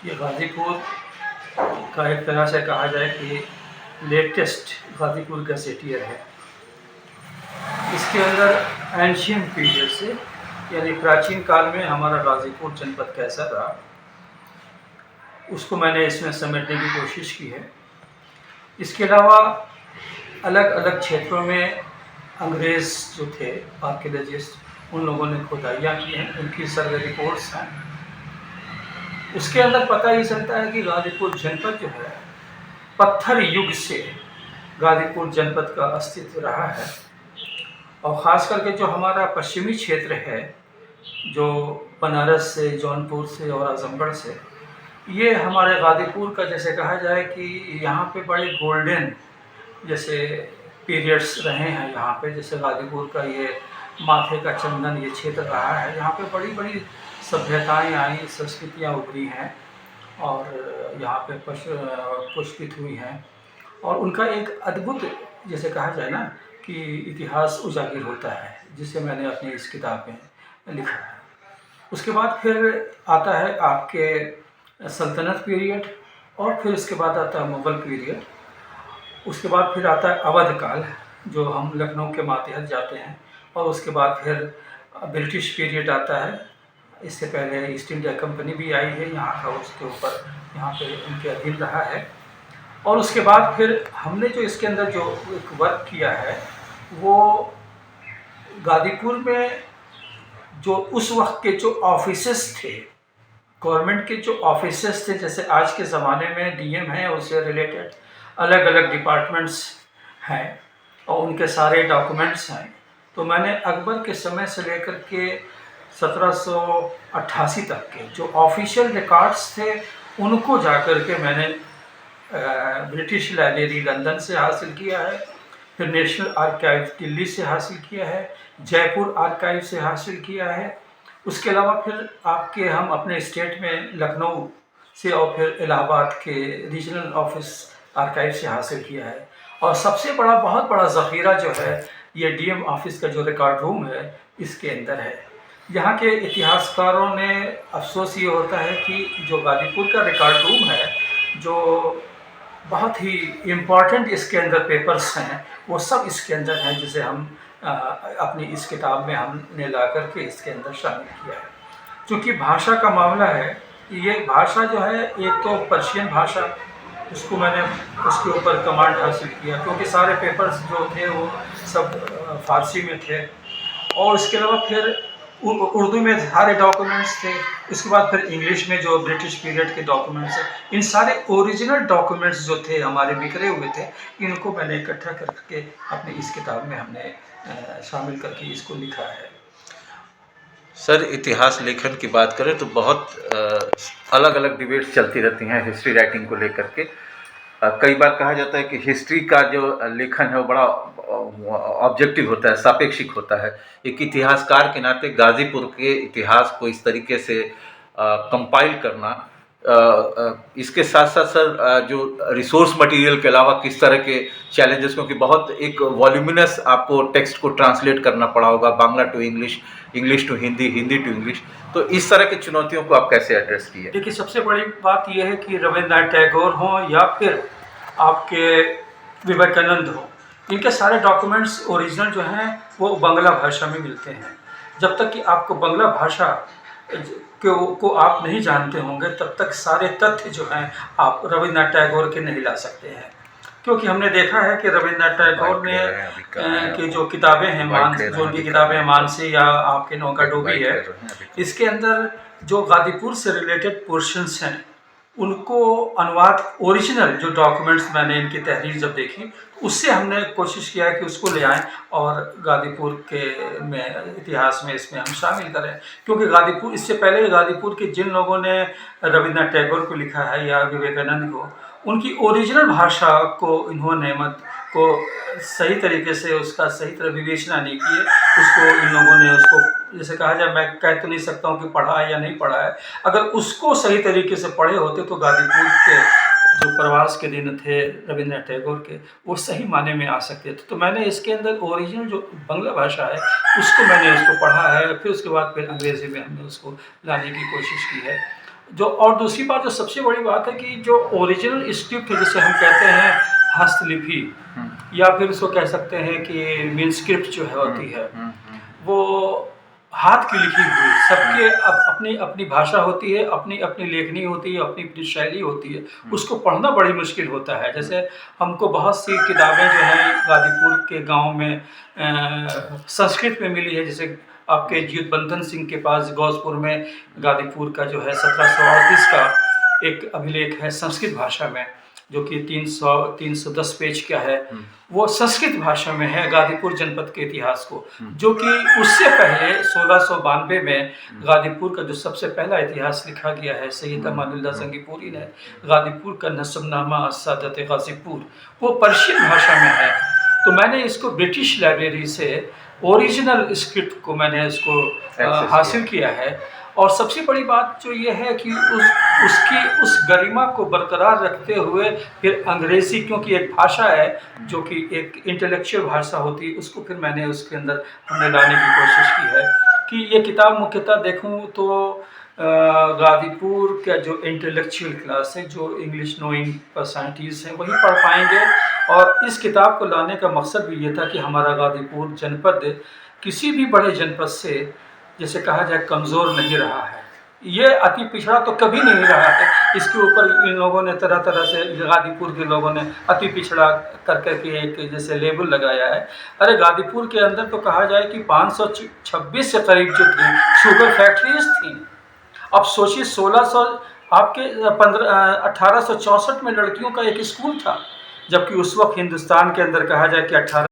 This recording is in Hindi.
ये गाज़ीपुर का एक तरह से कहा जाए कि लेटेस्ट गाज़ीपुर गैजेटियर है। इसके अंदर एंशियंट पीरियड से यानी प्राचीन काल में हमारा गाज़ीपुर जनपद कैसा रहा, उसको मैंने इसमें समेटने की कोशिश की है। इसके अलावा अलग अलग क्षेत्रों में अंग्रेज़ जो थे आर्कियोलॉजिस्ट, उन लोगों ने खुदाइयाँ की हैं, उनकी सर्वे रिपोर्ट्स हैं। उसके अंदर पता ही चलता है कि गाज़ीपुर जनपद जो है, पत्थर युग से गाज़ीपुर जनपद का अस्तित्व रहा है। और ख़ास करके जो हमारा पश्चिमी क्षेत्र है, जो बनारस से, जौनपुर से और आज़मगढ़ से, ये हमारे गाज़ीपुर का जैसे कहा जाए कि यहाँ पे बड़े गोल्डन जैसे पीरियड्स रहे हैं। यहाँ पे जैसे गाज़ीपुर का ये माथे का चंदन ये क्षेत्र रहा है, यहाँ पे बड़ी बड़ी सभ्यताएं आई, संस्कृतियाँ उभरी हैं और यहाँ पे पुष्पित हुई हैं। और उनका एक अद्भुत जैसे कहा जाए ना कि इतिहास उजागर होता है, जिसे मैंने अपनी इस किताब में लिखा है। उसके बाद फिर आता है आपके सल्तनत पीरियड, और फिर उसके बाद आता है मुग़ल पीरियड। उसके बाद फिर आता है अवध काल, जो हम लखनऊ के मातहत जाते हैं। और उसके बाद फिर ब्रिटिश पीरियड आता है। इससे पहले ईस्ट इंडिया कंपनी भी आई है यहाँ का, उसके ऊपर यहाँ पे उनके अधीन रहा है। और उसके बाद फिर हमने जो इसके अंदर जो एक वर्क किया है, वो गाज़ीपुर में जो उस वक्त के जो ऑफिसेस थे, गवर्नमेंट के जो ऑफिसेस थे, जैसे आज के ज़माने में डीएम है, उससे रिलेटेड अलग अलग डिपार्टमेंट्स हैं और उनके सारे डॉक्यूमेंट्स हैं। तो मैंने अकबर के समय से लेकर के 1788 तक के जो ऑफिशियल रिकॉर्ड्स थे, उनको जाकर के मैंने ब्रिटिश लाइब्रेरी लंदन से हासिल किया है, फिर नेशनल आर्काइव दिल्ली से हासिल किया है, जयपुर आर्काइव से हासिल किया है। उसके अलावा फिर आपके हम अपने स्टेट में लखनऊ से और फिर इलाहाबाद के रीजनल ऑफिस आर्काइव से हासिल किया है। और सबसे बड़ा बहुत बड़ा ज़ख़ीरा जो है, ये डीएम ऑफिस का जो रिकॉर्ड रूम है, इसके अंदर है। यहाँ के इतिहासकारों ने अफसोस ये होता है कि जो गाज़ीपुर का रिकॉर्ड रूम है, जो बहुत ही इम्पॉर्टेंट इसके अंदर पेपर्स हैं, वो सब इसके अंदर हैं, जिसे हम अपनी इस किताब में हमने ला करके इसके अंदर शामिल किया है। चूँकि भाषा का मामला है, ये भाषा जो है, एक तो पर्शियन भाषा, उसको मैंने उसके ऊपर कमांड हासिल किया, क्योंकि सारे पेपर्स जो थे वो सब फ़ारसी में थे। और इसके अलावा फिर उर्दू में सारे डॉक्यूमेंट्स थे। उसके बाद फिर इंग्लिश में जो ब्रिटिश पीरियड के डॉक्यूमेंट्स हैं, इन सारे ओरिजिनल डॉक्यूमेंट्स जो थे हमारे बिखरे हुए थे, इनको मैंने इकट्ठा करके अपनी इस किताब में हमने शामिल करके इसको लिखा है। सर, इतिहास लेखन की बात करें तो बहुत अलग अलग डिबेट्स चलती रहती हैं हिस्ट्री राइटिंग को लेकर के। कई बार कहा जाता है कि हिस्ट्री का जो लेखन है वो बड़ा ऑब्जेक्टिव होता है, सापेक्षिक होता है। एक इतिहासकार के नाते गाज़ीपुर के इतिहास को इस तरीके से कंपाइल करना, इसके साथ साथ सर जो रिसोर्स मटेरियल के अलावा किस तरह के चैलेंजेस, क्योंकि बहुत एक वॉल्यूमिनस आपको टेक्स्ट को ट्रांसलेट करना पड़ा होगा, Bangla to English, English to Hindi, Hindi to English, तो इस तरह की चुनौतियों को आप कैसे एड्रेस किए? देखिए, सबसे बड़ी बात यह है कि रविन्द्रनाथ टैगोर हों या फिर आपके विवेकानंद हों, इनके सारे डॉक्यूमेंट्स ओरिजिनल जो हैं वो बांग्ला भाषा में मिलते हैं। जब तक कि आपको बांग्ला भाषा को आप नहीं जानते होंगे, तब तक सारे तथ्य जो हैं आप रविन्द्रनाथ टैगोर के नहीं ला सकते हैं। क्योंकि हमने देखा है कि रविन्द्रनाथ टैगोर ने की जो किताबें हैं, जो उनकी किताबें मानसी या आपके नौका डूबी है, इसके अंदर जो गाज़ीपुर से रिलेटेड पोर्शंस हैं, उनको अनुवाद ओरिजिनल जो डॉक्यूमेंट्स मैंने इनकी तहरीर जब देखी, उससे हमने कोशिश किया कि उसको ले आएँ और गाज़ीपुर के में इतिहास में इसमें हम शामिल करें। क्योंकि गाज़ीपुर, इससे पहले गाज़ीपुर के जिन लोगों ने रविन्द्रनाथ टैगोर को लिखा है या विवेकानंद को, उनकी ओरिजिनल भाषा को इन्होंने को सही तरीके से उसका सही तरह विवेचना नहीं की है। उसको इन लोगों ने उसको जैसे कहा जाए, मैं कह तो नहीं सकता हूँ कि पढ़ा है या नहीं पढ़ा है। अगर उसको सही तरीके से पढ़े होते तो गाज़ीपुर के जो प्रवास के दिन थे रविन्द्रनाथ टैगोर के, वो सही माने में आ सकते थे। तो मैंने इसके अंदर ओरिजिनल जो बांग्ला भाषा है, उसको मैंने उसको पढ़ा है, फिर उसके बाद फिर अंग्रेज़ी में हमने उसको लाने की कोशिश की है। जो और दूसरी बात, जो सबसे बड़ी बात है कि जो ओरिजिनल स्क्रिप्ट है, जिसे हम कहते हैं हस्तलिपि, या फिर उसको कह सकते हैं कि मेनस्क्रिप्ट जो है होती है, वो हाथ की लिखी हुई, सबके अपनी अपनी भाषा होती है, अपनी अपनी लेखनी होती है, अपनी अपनी शैली होती है, उसको पढ़ना बड़ी मुश्किल होता है। जैसे हमको बहुत सी किताबें जो हैं गाजीपुर के गांव में संस्कृत में मिली है, जैसे आपके जीतबंधन सिंह के पास गौसपुर में गाजीपुर का जो है 1738 का एक अभिलेख है संस्कृत भाषा में, जो कि 310 पेज का है। वो संस्कृत भाषा में है गाजीपुर जनपद के इतिहास को, जो कि उससे पहले 1692 में गाजीपुर का जो सबसे पहला इतिहास लिखा गया है सैयद अमानुल्लाह जंगीपुरी ने, गाजीपुर का नस्बनामा सादत गाजीपुर, वो पर्शियन भाषा में है। तो मैंने इसको ब्रिटिश लाइब्रेरी से ओरिजिनल स्क्रिप्ट को मैंने इसको हासिल किया है। और सबसे बड़ी बात जो ये है कि उस गरिमा को बरकरार रखते हुए फिर अंग्रेज़ी, क्योंकि एक भाषा है जो कि एक इंटेलेक्चुअल भाषा होती है, उसको फिर मैंने उसके अंदर हमने लाने की कोशिश की है। कि ये किताब मुख्यतः देखूं तो गाजीपुर का जो इंटेलेक्चुअल क्लास है, जो इंग्लिश नोइंग पर्सनैलिटीज़ हैं, वही पढ़ पाएंगे। और इस किताब को लाने का मकसद भी ये था कि हमारा गाजीपुर जनपद किसी भी बड़े जनपद से, जैसे कहा जाए, कमज़ोर नहीं रहा है। ये अति पिछड़ा तो कभी नहीं रहा है। इसके ऊपर इन लोगों ने तरह तरह से, गाजीपुर के लोगों ने अति पिछड़ा कर के एक जैसे लेबल लगाया है। अरे गाजीपुर के अंदर तो कहा जाए कि 526 से करीब जो थी शुगर फैक्ट्रीज थी। अब सोचिए 1600 आपके 1864 में लड़कियों का एक स्कूल था, जबकि उस वक्त हिंदुस्तान के अंदर कहा जाए कि 18